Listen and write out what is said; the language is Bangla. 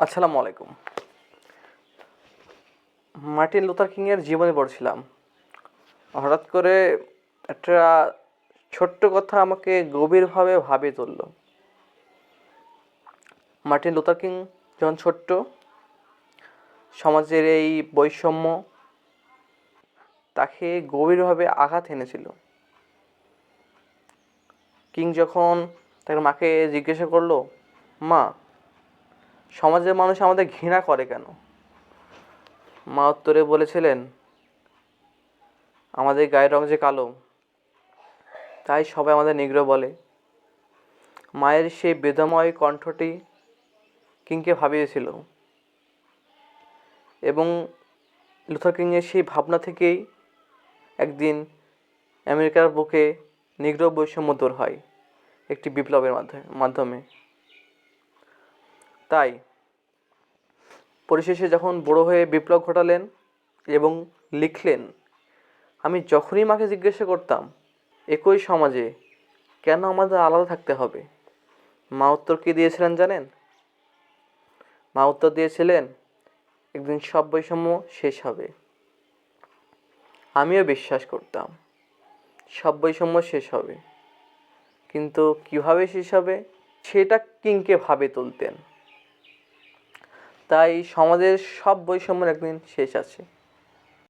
আসসালামু আলাইকুম। মার্টিন লুথার কিংয়ের জীবনী পড়ছিলাম। হঠাৎ করে একটা ছোট্ট কথা আমাকে গভীরভাবে ভাবিয়ে তুলল। মার্টিন লুথার কিং যখন ছোট্ট, সমাজের এই বৈষম্য তাকে গভীরভাবে আঘাত এনেছিল। কিং যখন তার মাকে জিজ্ঞাসা করলো, মা, সমাজের মানুষ আমাদের ঘৃণা করে কেন? মা উত্তরে বলেছিলেন, আমাদের গায়ের রং যে কালো, তাই সবাই আমাদের নিগ্রো বলে। মায়ের সেই বেদময় কণ্ঠটি কিংকে ভাবিয়েছিল, এবং লুথার কিংয়ের সেই ভাবনা থেকেই একদিন আমেরিকার বুকে নিগ্রো বৈষম্য দূর হয় একটি বিপ্লবের মাধ্যমে। তাই পরিশেষে যখন বড় হয়ে বিপ্লব ঘটালেন এবং লিখলেন, আমি যখনই মাকে জিজ্ঞাসা করতাম একই সমাজে কেন আমাদের আলাদা থাকতে হবে, মা উত্তর কী দিয়েছিলেন জানেন? মা উত্তর দিয়েছিলেন, একদিন সব বৈষম্য শেষ হবে। আমিও বিশ্বাস করতাম সব বৈষম্য শেষ হবে, কিন্তু কিভাবে শেষ হবে সেটা কিংকে ভাবে তুলতেন। তাই সমাজের সব বৈষম্যের একদিন শেষ আছে।